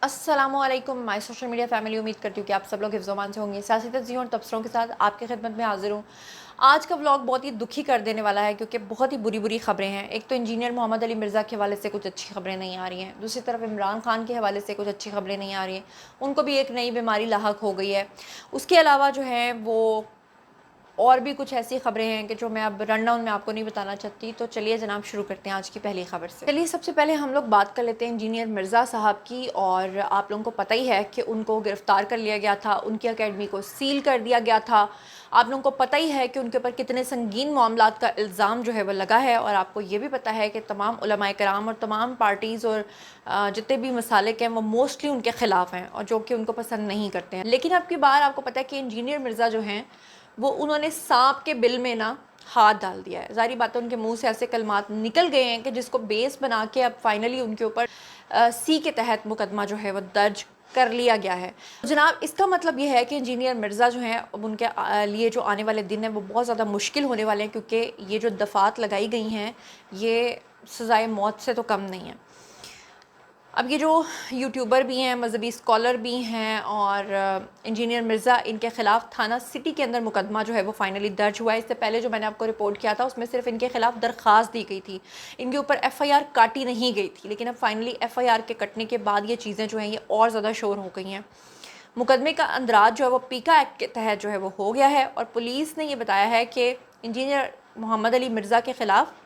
अस्सलामुअलैकुम my social media family. उम्मीद करती हूँ कि आप सब लोग हिफ्ज़-ओ-अमान से होंगे। सियासी तज्ज़ियों और तबसरों के साथ आपकी खिदमत में हाज़िर हूँ। आज का व्लॉग बहुत ही दुखी कर देने वाला है क्योंकि बहुत ही बुरी ख़बरें हैं। एक तो इंजीनियर मोहम्मद अली मिर्ज़ा के हवाले से कुछ अच्छी खबरें नहीं आ रही हैं। दूसरी तरफ इमरान खान के हवाले से कुछ अच्छी खबरें नहीं आ रही हैं। उनको भी एक नई बीमारी लाहक हो गई है। उसके अलावा जो है वो और भी कुछ ऐसी खबरें हैं कि जो मैं अब रन डाउन में आपको नहीं बताना चाहती। तो चलिए जनाब शुरू करते हैं आज की पहली खबर से। चलिए सबसे पहले हम लोग बात कर लेते हैं इंजीनियर मिर्ज़ा साहब की। और आप लोगों को पता ही है कि उनको गिरफ़्तार कर लिया गया था, उनकी अकेडमी को सील कर दिया गया था। आप लोगों को पता ही है कि उनके ऊपर कितने संगीन मामलात का इल्ज़ाम जो है वो लगा है। और आपको ये भी पता है कि तमाम उलमाए कराम और तमाम पार्टीज़ और जितने भी मसालिक हैं वो मोस्टली उनके ख़िलाफ़ हैं और जो कि उनको पसंद नहीं करते हैं। लेकिन अब की बार आपको पता है कि इंजीनियर मिर्ज़ा जो हैं वो उन्होंने सांप के बिल में ना हाथ डाल दिया है। ज़ाहिर बात है उनके मुंह से ऐसे कलमात निकल गए हैं कि जिसको बेस बना के अब फाइनली उनके ऊपर सी के तहत मुकदमा जो है वो दर्ज कर लिया गया है। जनाब इसका मतलब ये है कि इंजीनियर मिर्ज़ा जो हैं अब उनके लिए जो आने वाले दिन हैं वो बहुत ज़्यादा मुश्किल होने वाले हैं क्योंकि ये जो दफ़ात लगाई गई हैं ये सज़ाए मौत से तो कम नहीं है। अब ये जो यूट्यूबर भी हैं, मज़हबी स्कॉलर भी हैं और इंजीनियर मिर्ज़ा, इनके ख़िलाफ़ थाना सिटी के अंदर मुकदमा जो है वो फ़ाइनली दर्ज हुआ है। इससे पहले जो मैंने आपको रिपोर्ट किया था उसमें सिर्फ इनके ख़िलाफ़ दरख्वास्त दी गई थी, इनके ऊपर एफ़आईआर काटी नहीं गई थी। लेकिन अब फ़ाइनली एफ़आईआर के कटने के बाद ये चीज़ें जो हैं ये और ज़्यादा शोर हो गई हैं। मुकदमे का अंदराज जो है वो पीका एक्ट के तहत जो है वो हो गया है और पुलिस ने ये बताया है कि इंजीनियर मोहम्मद अली मिर्ज़ा के ख़िलाफ़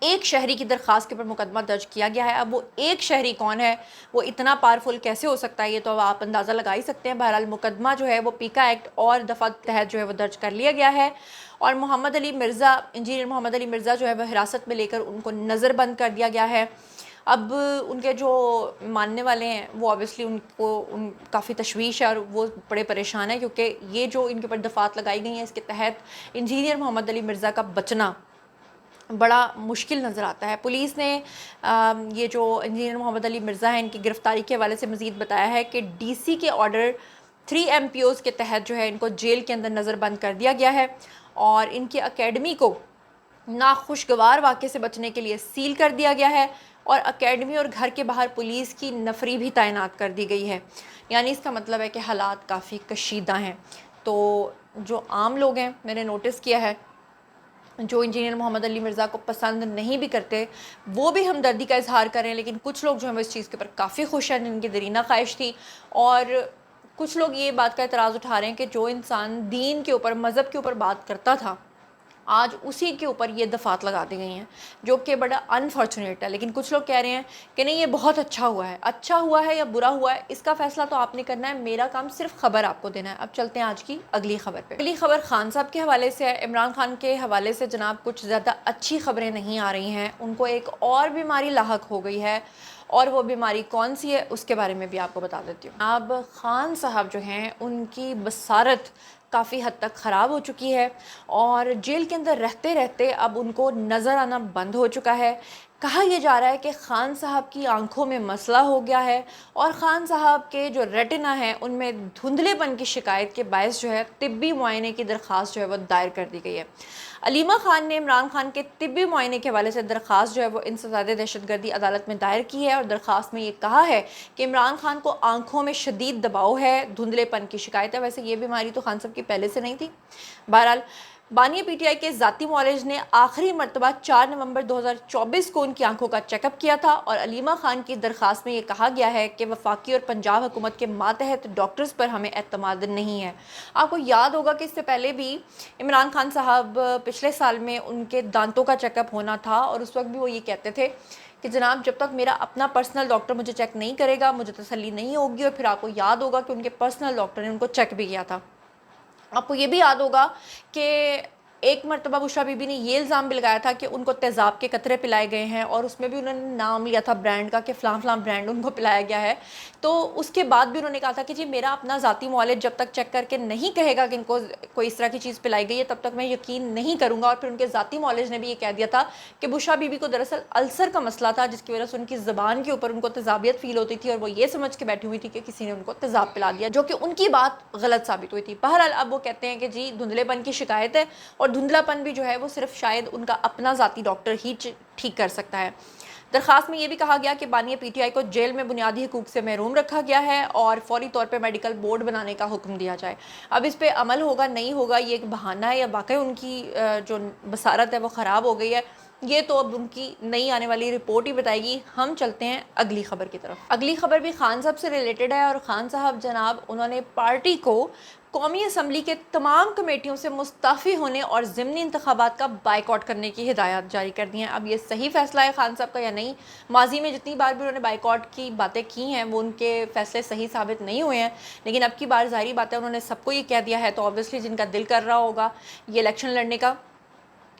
एक शहरी की दरख्वास्त के ऊपर मुकदमा दर्ज किया गया है। अब वो एक शहरी कौन है, वो इतना पावरफुल कैसे हो सकता है, ये तो अब आप अंदाज़ा लगा ही सकते हैं। बहरहाल मुकदमा जो है वो पीका एक्ट और दफ़ा तहत जो है वो दर्ज कर लिया गया है और मोहम्मद अली मिर्ज़ा, इंजीनियर मोहम्मद अली मिर्ज़ा जो है वह हिरासत में लेकर उनको नज़रबंद कर दिया गया है। अब उनके जो मानने वाले हैं वो ऑब्वियसली उनको काफ़ी तशवीश है और वो बड़े परेशान हैं क्योंकि ये जो इनके ऊपर दफ़ात लगाई गई हैं इसके तहत इंजीनियर मोहम्मद अली मिर्ज़ा का बचना बड़ा मुश्किल नज़र आता है। पुलिस ने ये जो इंजीनियर मोहम्मद अली मिर्ज़ा हैं इनकी गिरफ़्तारी के हवाले से मज़ीद बताया है कि डीसी के ऑर्डर 3 MPOs के तहत जो है इनको जेल के अंदर नज़रबंद कर दिया गया है और इनकी अकेडमी को नाखुशगवार वाक़े से बचने के लिए सील कर दिया गया है और अकेडमी और घर के बाहर पुलिस की नफरी भी तैनात कर दी गई है। यानी इसका मतलब है कि हालात काफ़ी कशीदा हैं। तो जो आम लोग हैं, मैंने नोटिस किया है, जो इंजीनियर मोहम्मद अली मिर्ज़ा को पसंद नहीं भी करते वो भी हमदर्दी का इजहार करें, लेकिन कुछ लोग जो हैं वो इस चीज़ के ऊपर काफ़ी खुश हैं जिनकी दरीना ख्वाहिश थी। और कुछ लोग ये बात का एतराज़ उठा रहे हैं कि जो इंसान दीन के ऊपर, मज़हब के ऊपर बात करता था, आज उसी के ऊपर ये दफ़ात लगा दी गई हैं, जो कि बड़ा अनफॉर्चुनेट है। लेकिन कुछ लोग कह रहे हैं कि नहीं, ये बहुत अच्छा हुआ है। अच्छा हुआ है या बुरा हुआ है इसका फ़ैसला तो आपने करना है, मेरा काम सिर्फ खबर आपको देना है। अब चलते हैं आज की अगली खबर पे। अगली खबर खान साहब के हवाले से है। इमरान खान के हवाले से जनाब कुछ ज़्यादा अच्छी खबरें नहीं आ रही हैं। उनको एक और बीमारी लाहक हो गई है और वो बीमारी कौन सी है उसके बारे में भी आपको बता देती हूँ। अब खान साहब जो हैं उनकी बसारत काफ़ी हद तक ख़राब हो चुकी है और जेल के अंदर रहते रहते अब उनको नज़र आना बंद हो चुका है। कहा यह जा रहा है कि खान साहब की आंखों में मसला हो गया है और ख़ान साहब के जो रेटिना है उनमें धुंधलेपन की शिकायत के बायस जो है तिब्बी मुआयने की दरख्वास्त जो है वो दायर कर दी गई है। अलीमा खान ने इमरान खान के तिब्बी मुआयने के हवाले से दरख्वास्त जो है वो इंसदाद दहशतगर्दी अदालत में दायर की है और दरख्वास्त में ये कहा है कि इमरान खान को आंखों में शदीद दबाव है, धुंधलेपन की शिकायत है। वैसे ये बीमारी तो खान साहब की पहले से नहीं थी। बहरहाल बानिया पीटीआई के ज़ाती मुआलिज ने आखिरी मरतबा 4 नवंबर 2024 को उनकी आंखों का चेकअप किया था और अलीमा खान की दरख्वास्त में ये कहा गया है कि वफाकी और पंजाब हुकूमत के मातहत डॉक्टर्स पर हमें एतमाद नहीं है। आपको याद होगा कि इससे पहले भी इमरान खान साहब पिछले साल में उनके दांतों का चेकअप होना था और उस वक्त भी वो ये कहते थे कि जनाब जब तक मेरा अपना पर्सनल डॉक्टर मुझे चेक नहीं करेगा मुझे तसल्ली नहीं होगी। और फिर आपको याद होगा कि उनके पर्सनल डॉक्टर ने उनको चेक भी किया था। आपको ये भी याद होगा कि एक मरतबा बुशरा बीबी ने ये इल्ज़ाम भी लगाया था कि उनको तेज़ाब के कतरे पिलाए गए हैं और उसमें भी उन्होंने नाम लिया था ब्रांड का कि फ़लाँ फ़लाँ ब्रांड उनको पिलाया गया है। तो उसके बाद भी उन्होंने कहा था कि जी मेरा अपना ज़ाती मुआलिज जब तक चेक करके नहीं कहेगा कि इनको कोई इस तरह की चीज़ पिलाई गई है तब तक मैं यकीन नहीं करूँगा। और फिर उनके ज़ाती मुआलिज ने भी ये कह दिया था कि बुशरा बीबी को दरअसल अल्सर का मसला था जिसकी वजह से उनकी ज़बान के ऊपर उनको तेज़ाबियत फ़ील होती थी और वो ये समझ के बैठी हुई थी कि किसी ने उनको तेज़ाब पिला दिया, जो कि उनकी बात गलत साबित हुई थी। बहरहाल अब वो कहते हैं कि जी धुंधलेपन की शिकायत है और धुंधलापन भी जो है वो सिर्फ शायद उनका अपना ज़ाती डॉक्टर ही ठीक कर सकता है। درخواست میں یہ بھی کہا گیا کہ بانی پی ٹی آئی کو جیل میں بنیادی حقوق سے محروم رکھا گیا ہے اور فوری طور پہ میڈیکل بورڈ بنانے کا حکم دیا جائے۔ اب اس پہ عمل ہوگا نہیں ہوگا یہ ایک بہانہ ہے یا واقعی ان کی جو بصارت ہے وہ خراب ہو گئی ہے، یہ تو اب ان کی نئی آنے والی رپورٹ ہی بتائے گی۔ ہم چلتے ہیں اگلی خبر کی طرف۔ اگلی خبر بھی خان صاحب سے ریلیٹڈ ہے، اور خان صاحب جناب انہوں نے پارٹی کو قومی اسمبلی کے تمام کمیٹیوں سے مستعفی ہونے اور ضمنی انتخابات کا بائیکاٹ کرنے کی ہدایات جاری کر دی ہیں۔ اب یہ صحیح فیصلہ ہے خان صاحب کا یا نہیں؟ ماضی میں جتنی بار بھی انہوں نے بائیکاٹ کی باتیں کی ہیں وہ ان کے فیصلے صحیح ثابت نہیں ہوئے ہیں، لیکن اب کی بار ظاہری بات ہے انہوں نے سب کو یہ کہہ دیا ہے، تو آبویسلی جن کا دل کر رہا ہوگا یہ الیکشن لڑنے کا،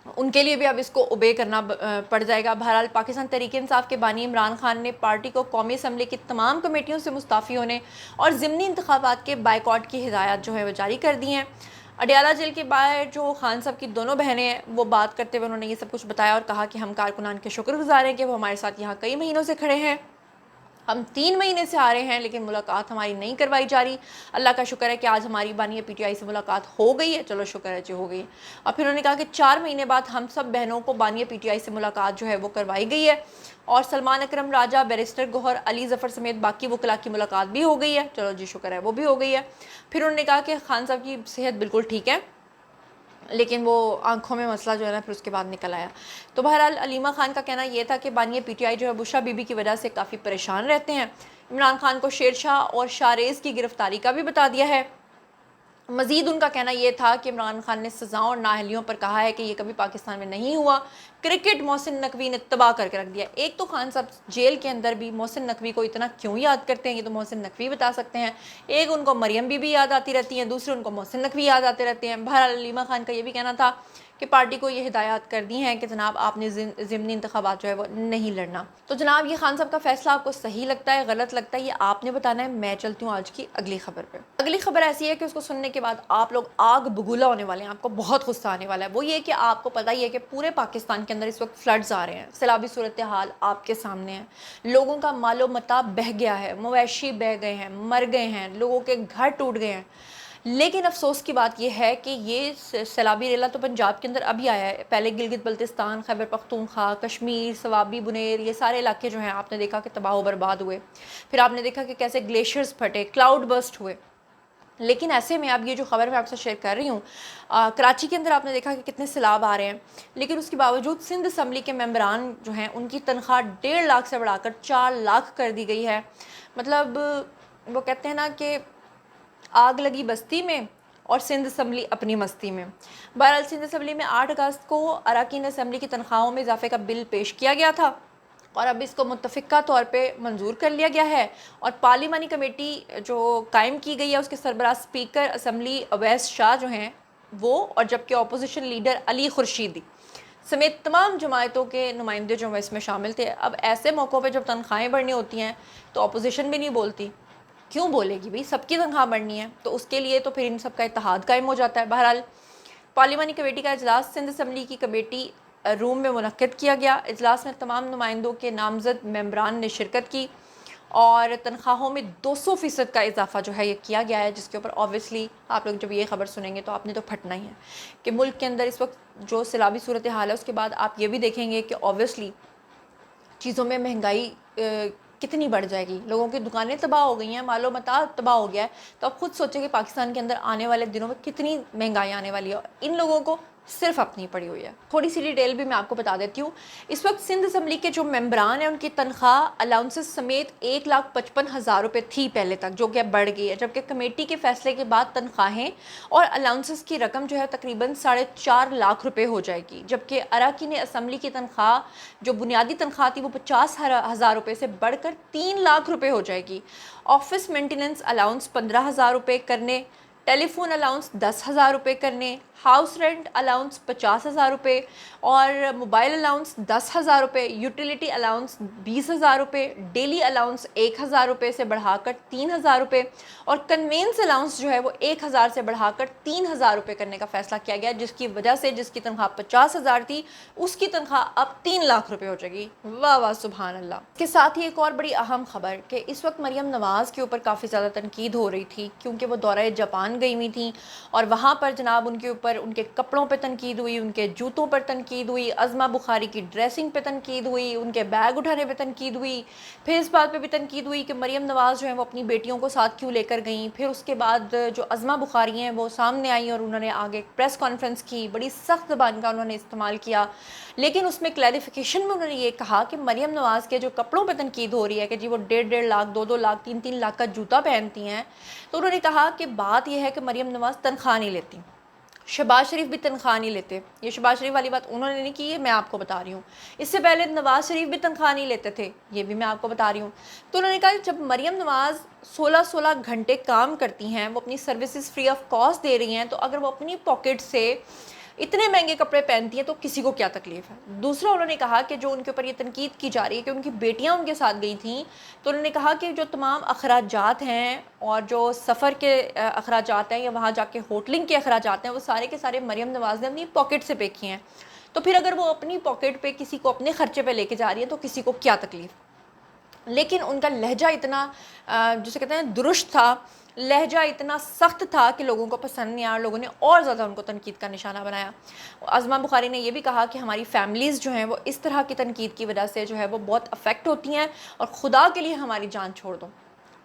ان کے لیے بھی اب اس کو اوبے کرنا پڑ جائے گا۔ بہرحال پاکستان تحریک انصاف کے بانی عمران خان نے پارٹی کو قومی اسمبلی کی تمام کمیٹیوں سے مستعفی ہونے اور ضمنی انتخابات کے بائیکاٹ کی ہدایات جو ہے وہ جاری کر دی ہیں۔ اڈیالہ جیل کے باہر جو خان صاحب کی دونوں بہنیں ہیں وہ بات کرتے ہوئے انہوں نے یہ سب کچھ بتایا اور کہا کہ ہم کارکنان کے شکر گزار ہیں کہ وہ ہمارے ساتھ یہاں کئی مہینوں سے کھڑے ہیں، ہم 3 مہینے سے آ رہے ہیں لیکن ملاقات ہماری نہیں کروائی جا رہی۔ اللہ کا شکر ہے کہ آج ہماری بانی پی ٹی آئی سے ملاقات ہو گئی ہے، چلو شکر ہے جو ہو گئی۔ اور پھر انہوں نے کہا کہ 4 مہینے بعد ہم سب بہنوں کو بانی پی ٹی آئی سے ملاقات جو ہے وہ کروائی گئی ہے، اور سلمان اکرم راجہ، بیرسٹر گوہر علی ظفر سمیت باقی وکلاء کی ملاقات بھی ہو گئی ہے، چلو جی شکر ہے وہ بھی ہو گئی ہے۔ پھر انہوں نے کہا کہ خان صاحب کی صحت بالکل ٹھیک ہے، لیکن وہ آنکھوں میں مسئلہ جو ہے نا پھر اس کے بعد نکل آیا۔ تو بہرحال علیمہ خان کا کہنا یہ تھا کہ بانی پی ٹی آئی جو ہے بشرا بی بی کی وجہ سے کافی پریشان رہتے ہیں۔ عمران خان کو شیر شاہ اور شاریز کی گرفتاری کا بھی بتا دیا ہے۔ مزید ان کا کہنا یہ تھا کہ عمران خان نے سزاؤں اور نااہلیوں پر کہا ہے کہ یہ کبھی پاکستان میں نہیں ہوا، کرکٹ محسن نقوی نے تباہ کر کے رکھ دیا۔ ایک تو خان صاحب جیل کے اندر بھی محسن نقوی کو اتنا کیوں یاد کرتے ہیں، یہ تو محسن نقوی بتا سکتے ہیں۔ ایک ان کو مریم بی بی یاد آتی رہتی ہیں، دوسرے ان کو محسن نقوی یاد آتے رہتے ہیں۔ بہرحال علیمہ خان کا یہ بھی کہنا تھا کہ پارٹی کو یہ ہدایات کر دی ہیں کہ جناب آپ نے ضمنی انتخابات جو ہے وہ نہیں لڑنا۔ تو جناب یہ خان صاحب کا فیصلہ آپ کو صحیح لگتا ہے، غلط لگتا ہے، یہ آپ نے بتانا ہے۔ میں چلتی ہوں آج کی اگلی خبر پہ۔ اگلی خبر ایسی ہے کہ اس کو سننے کے بعد آپ لوگ آگ بگولا ہونے والے ہیں، آپ کو بہت غصہ آنے والا ہے۔ وہ یہ کہ آپ کو پتہ ہی ہے کہ پورے پاکستان کے اندر اس وقت فلڈز آ رہے ہیں، سیلابی صورتحال آپ کے سامنے ہے، لوگوں کا مال و متاع بہہ گیا ہے، مویشی بہہ گئے ہیں، مر گئے ہیں، لوگوں کے گھر ٹوٹ گئے ہیں۔ لیکن افسوس کی بات یہ ہے کہ یہ سیلابی ریلا تو پنجاب کے اندر ابھی آیا ہے، پہلے گلگت بلتستان، خیبر پختونخوا، کشمیر، سوابی، بنیر، یہ سارے علاقے جو ہیں آپ نے دیکھا کہ تباہ و برباد ہوئے۔ پھر آپ نے دیکھا کہ کیسے گلیشیئرز پھٹے، کلاؤڈ برسٹ ہوئے۔ لیکن ایسے میں اب یہ جو خبر میں آپ سے شیئر کر رہی ہوں، کراچی کے اندر آپ نے دیکھا کہ کتنے سیلاب آ رہے ہیں، لیکن اس کے باوجود سندھ اسمبلی کے ممبران جو ہیں ان کی تنخواہ 1.5 لاکھ سے بڑھا کر 4 لاکھ کر دی گئی ہے۔ مطلب وہ کہتے ہیں نا کہ آگ لگی بستی میں اور سندھ اسمبلی اپنی مستی میں۔ بہرحال سندھ اسمبلی میں 8 اگست کو اراکین اسمبلی کی تنخواہوں میں اضافے کا بل پیش کیا گیا تھا، اور اب اس کو متفقہ طور پہ منظور کر لیا گیا ہے، اور پارلیمانی کمیٹی جو قائم کی گئی ہے اس کے سربراہ اسپیکر اسمبلی اویس شاہ جو ہیں وہ، اور جبکہ اپوزیشن لیڈر علی خورشیدی سمیت تمام جماعتوں کے نمائندے جو اس میں شامل تھے۔ اب ایسے موقعوں پہ جب تنخواہیں بڑھنی ہوتی ہیں تو اپوزیشن بھی نہیں بولتی، کیوں بولے گی بھئی، سب کی تنخواہ بڑھنی ہے، تو اس کے لیے تو پھر ان سب کا اتحاد قائم ہو جاتا ہے۔ بہرحال پارلیمانی کمیٹی کا اجلاس سندھ اسمبلی کی کمیٹی روم میں منعقد کیا گیا۔ اجلاس میں تمام نمائندوں کے نامزد ممبران نے شرکت کی، اور تنخواہوں میں 200% کا اضافہ جو ہے یہ کیا گیا ہے، جس کے اوپر آبویسلی آپ لوگ جب یہ خبر سنیں گے تو آپ نے تو پھٹنا ہی ہے کہ ملک کے اندر اس وقت جو سیلابی صورتحال ہے اس کے بعد آپ یہ بھی دیکھیں گے کہ آبویسلی چیزوں میں مہنگائی کتنی بڑھ جائے گی، لوگوں کی دکانیں تباہ ہو گئی ہیں، مال و متاع تباہ ہو گیا ہے، تو آپ خود سوچیں کہ پاکستان کے اندر آنے والے دنوں میں کتنی مہنگائی آنے والی ہے، ان لوگوں کو صرف اپنی پڑی ہوئی ہے۔ تھوڑی سی ڈیٹیل بھی میں آپ کو بتا دیتی ہوں۔ اس وقت سندھ اسمبلی کے جو ممبران ہیں ان کی تنخواہ الاؤنسز سمیت 1,55,000 روپے تھی پہلے تک، جو کہ اب بڑھ گئی ہے، جبکہ کمیٹی کے فیصلے کے بعد تنخواہیں اور الاؤنسز کی رقم جو ہے تقریباً 4.5 لاکھ روپے ہو جائے گی، جبکہ اراکین اسمبلی کی تنخواہ جو بنیادی تنخواہ تھی وہ 50,000 روپے سے بڑھ کر 3 لاکھ روپے ہو جائے گی۔ آفس مینٹیننس الاؤنس 15,000 روپے کرنے، ٹیلی فون الاؤنس 10,000 روپے کرنے، ہاؤس رینٹ الاؤنس 50,000 روپے، اور موبائل الاؤنس 10,000 روپے، یوٹیلیٹی الاؤنس 20,000 روپے، ڈیلی الاؤنس 1,000 روپے سے بڑھا کر 3,000 روپے، اور کنوینس الاؤنس جو ہے وہ 1,000 سے بڑھا کر 3,000 روپے کرنے کا فیصلہ کیا گیا، جس کی وجہ سے جس کی تنخواہ 50,000 تھی اس کی تنخواہ اب 3 لاکھ روپے ہو جائے گی۔ واہ واہ سبحان اللہ۔ اس کے ساتھ ہی ایک اور بڑی اہم خبر کہ اس وقت مریم نواز کے اوپر کافی زیادہ تنقید ہو رہی تھی، کیونکہ وہ دورہ جاپان گئی ہوئی تھیں، اور وہاں پر جناب ان کے اوپر ऊपर उनके कपड़ों पे तनकीद हुई, उनके जूतों पर तनकीद हुई, अज़मा बुखारी की ड्रेसिंग पे तनकीद हुई, उनके बैग उठाने पे तनकीद हुई। फिर इस बात पे भी तनकीद हुई कि मरियम नवाज़ जो है वो अपनी बेटियों को साथ क्यों लेकर गईं। फिर उसके बाद जो अज़मा बुखारी हैं वो सामने आई और उन्होंने आगे एक प्रेस कॉन्फ्रेंस की, बड़ी सख्त ज़बान का उन्होंने इस्तेमाल किया, लेकिन उसमें क्लैरिफिकेशन में उन्होंने ये कहा कि मरियम नवाज़ के जो कपड़ों पे तनकीद हो रही है कि जी वो 1.5 लाख, 2-2 लाख, 3-3 लाख का जूता पहनती हैं, तो उन्होंने कहा कि बात यह है कि मरियम नवाज़ तनख्वाह नहीं लेती, शहबाज शरीफ भी तनख्वाह नहीं लेते। ये शहबाज शरीफ वाली बात उन्होंने नहीं की, ये मैं आपको बता रही हूँ। इससे पहले नवाज़ शरीफ भी तनख्वाह नहीं लेते थे, ये भी मैं आपको बता रही हूँ। तो उन्होंने कहा जब मरियम नवाज़ 16-16 घंटे काम करती हैं, वो अपनी सर्विसेज फ्री ऑफ कॉस्ट दे रही हैं, तो अगर वो अपनी पॉकेट से इतने महंगे कपड़े पहनती हैं तो किसी को क्या तकलीफ है। दूसरा उन्होंने कहा कि जो उनके ऊपर ये तनकीद की जा रही है कि उनकी बेटियां उनके साथ गई थीं, तो उन्होंने कहा कि जो तमाम अखराजात हैं और जो सफ़र के अखराजात हैं या वहाँ जाके होटलिंग के अखराजात हैं, वो सारे के सारे मरियम नवाज़ ने अपनी पॉकेट से पे किए हैं। तो फिर अगर वो अपनी पॉकेट पे किसी को अपने खर्चे पे लेके जा रही है तो किसी को क्या तकलीफ। लेकिन उनका लहजा इतना जिसे कहते हैं दुरुस्त था, लहजा इतना सख्त था कि लोगों को पसंद नहीं आया, लोगों ने और ज़्यादा उनको तनकीद का निशाना बनाया। अज़मा बुखारी ने यह भी कहा कि हमारी फैमिलीज़ जो हैं वो इस तरह की तनकीद की वजह से जो है वो बहुत अफेक्ट होती हैं और खुदा के लिए हमारी जान छोड़ दो।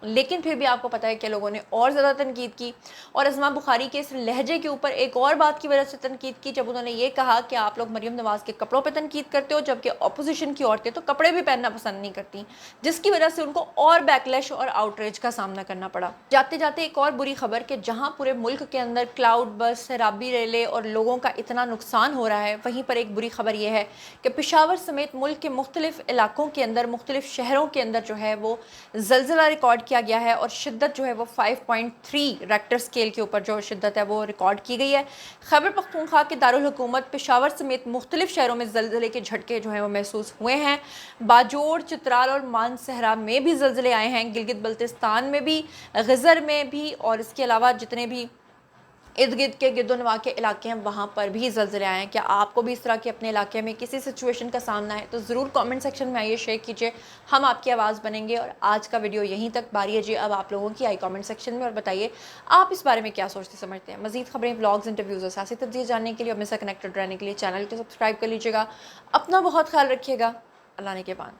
लेकिन फिर भी आपको पता है कि लोगों ने और ज़्यादा तनकीद की, और अज़मा बुखारी के इस लहजे के ऊपर एक और बात की वजह से तनकीद की, जब उन्होंने ये कहा कि आप लोग मरियम नवाज़ के कपड़ों पे तनकीद करते हो, जबकि अपोजिशन की औरतें तो कपड़े भी पहनना पसंद नहीं करती, जिसकी वजह से उनको और बैकलैश और आउटरीच का सामना करना पड़ा। जाते जाते एक और बुरी खबर कि जहाँ पूरे मुल्क के अंदर क्लाउड बस, सैराबी रेले और लोगों का इतना नुकसान हो रहा है, वहीं पर एक बुरी खबर यह है कि पेशावर समेत मुल्क के मुख्तलिफ इलाकों के अंदर, मुख्तलिफ शहरों के अंदर जो है वो ज़लज़ला रिकॉर्ड किया गया है, और शिद्दत जो है वो 5.3 रेक्टर स्केल के ऊपर जो शिद्दत है वो रिकॉर्ड की गई है। खैबर पख्तूनख्वा के दारुल हुकूमत पेशावर समेत मुख्तलिफ शहरों में ज़लज़ले के झटके जो हैं वो महसूस हुए हैं। बाजोड़, चित्राल और मानसहरा में भी ज़लज़ले आए हैं, गिलगित बल्तिस्तान में भी, गज़र में भी, और इसके अलावा जितने भी इर्द गिर्द के गिरदोनवा के इलाके हैं वहाँ पर भी ज़लज़ले आए हैं। क्या आपको भी इस तरह के अपने इलाके में किसी सिचुएशन का सामना है तो ज़रूर कमेंट सेक्शन में आइए, शेयर कीजिए, हम आपकी आवाज़ बनेंगे। और आज का वीडियो यहीं तक। बारी है जी अब आप लोगों की, आई कमेंट सेक्शन में और बताइए आप इस बारे में क्या सोचते समझते हैं। मज़ीद खबरें, व्लॉग्स, इंटरव्यूज़ और सियासी तब्दील जानने के लिए और मुझसे कनेक्टेड रहने के लिए चैनल को सब्सक्राइब कर लीजिएगा। अपना बहुत ख्याल रखिएगा। अल्लाह ने के बाद।